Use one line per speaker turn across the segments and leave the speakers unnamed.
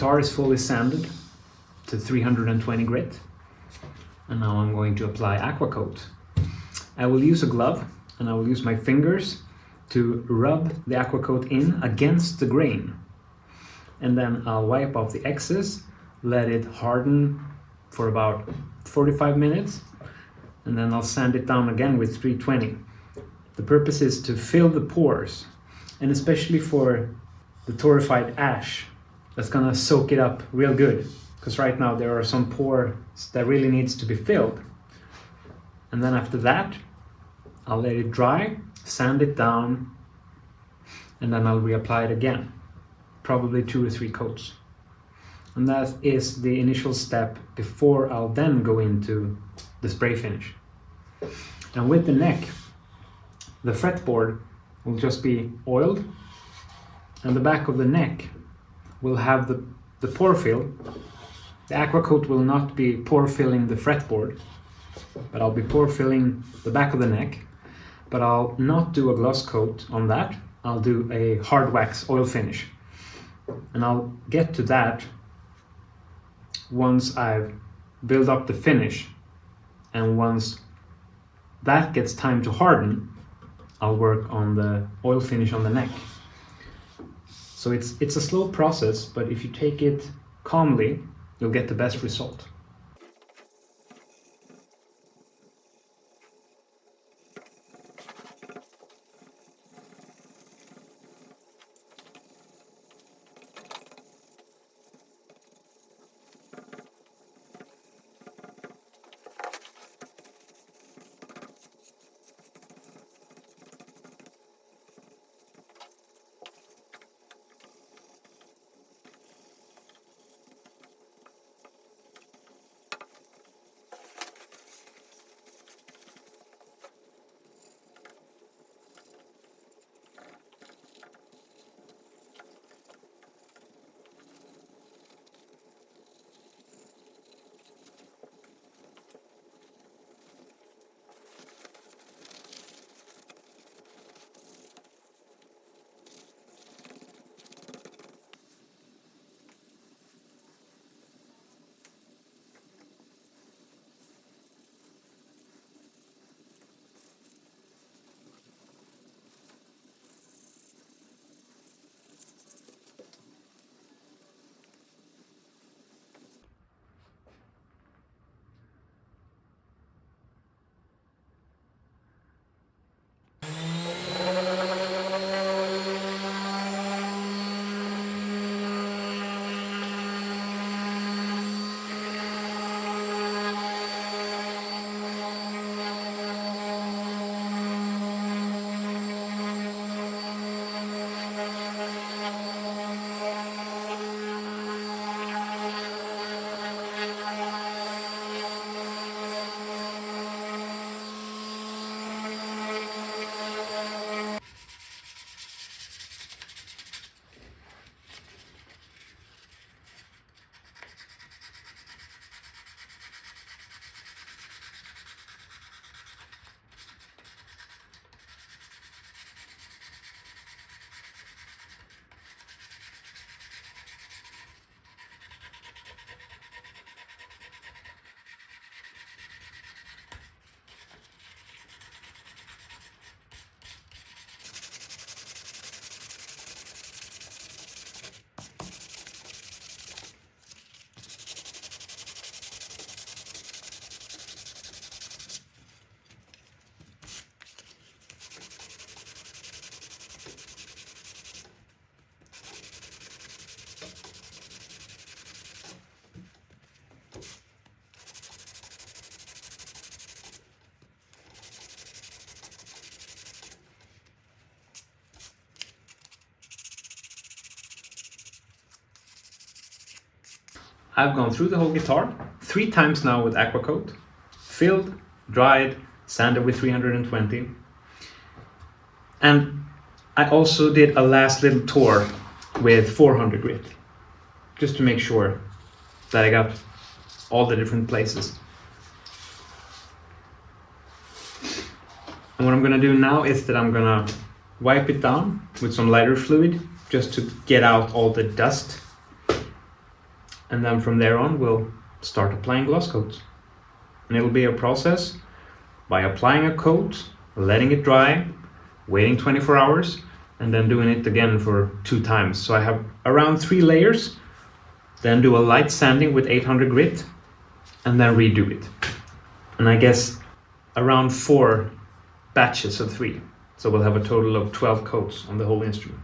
guitar is fully sanded to 320 grit. And now I'm going to apply aqua coat. I will use a glove and I will use my fingers to rub the aqua coat in against the grain. And then I'll wipe off the excess, let it harden for about 45 minutes, and then I'll sand it down again with 320. The purpose is to fill the pores, and especially for the torrefied ash, that's gonna soak it up real good, because right now there are some pores that really needs to be filled. And then after that, I'll let it dry, sand it down, and then I'll reapply it again, probably 2 or 3 coats. And that is the initial step before I'll then go into the spray finish. And with the neck, the fretboard will just be oiled, and the back of the neck will have the pore fill. The aqua coat will not be pore filling the fretboard, but I'll be pore filling the back of the neck. But I'll not do a gloss coat on that. I'll do a hard wax oil finish. And I'll get to that once I've built up the finish. And once that gets time to harden, I'll work on the oil finish on the neck. So it's a slow process, but if you take it calmly, you'll get the best result. I've gone through the whole guitar 3 times now with aqua coat, filled, dried, sanded with 320. And I also did a last little tour with 400 grit, just to make sure that I got all the different places. And what I'm gonna do now is that I'm gonna wipe it down with some lighter fluid just to get out all the dust And then from there on, we'll start applying gloss coats. And it'll be a process by applying a coat, letting it dry, waiting 24 hours, and then doing it again for 2 times. So I have around 3 layers, then do a light sanding with 800 grit, and then redo it. And I guess around 4 batches of 3. So we'll have a total of 12 coats on the whole instrument.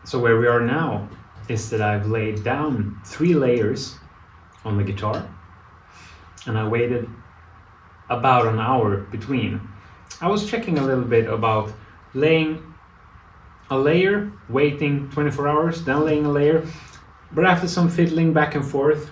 So where we are now is that I've laid down 3 layers on the guitar, and I waited about an hour between. I was checking a little bit about laying a layer, waiting 24 hours, then laying a layer, but after some fiddling back and forth,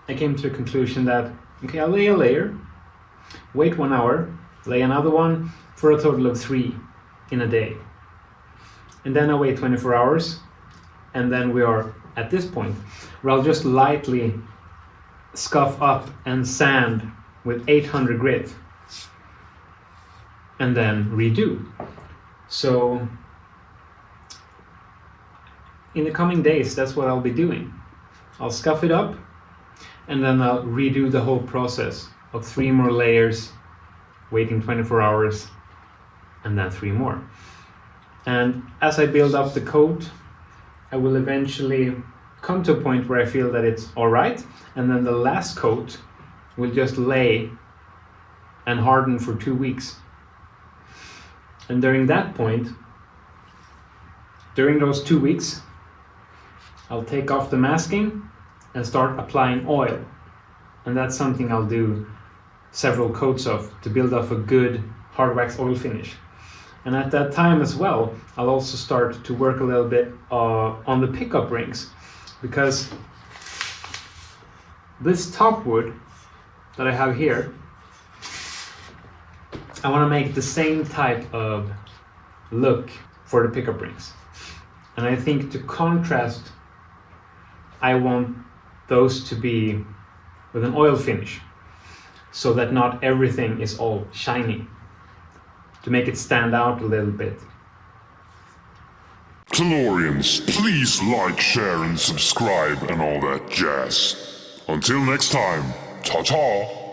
I came to the conclusion that, okay, I'll lay a layer, wait 1 hour, lay another one for a total of 3 in a day. And then I wait 24 hours, and then we are at this point where I'll just lightly scuff up and sand with 800 grit and then redo. So in the coming days, that's what I'll be doing. I'll scuff it up, and then I'll redo the whole process of 3 more layers, waiting 24 hours, and then 3 more. And as I build up the coat, I will eventually come to a point where I feel that it's all right, and then the last coat will just lay and harden for 2 weeks. And during that point, during those 2 weeks, I'll take off the masking and start applying oil. And that's something I'll do several coats of to build up a good hard wax oil finish. And at that time as well, I'll also start to work a little bit on the pickup rings, because this top wood that I have here, I want to make the same type of look for the pickup rings. And I think to contrast, I want those to be with an oil finish, so that not everything is all shiny, to make it stand out a little bit.
Tellurians, please like, share and subscribe and all that jazz. Until next time, ta-ta!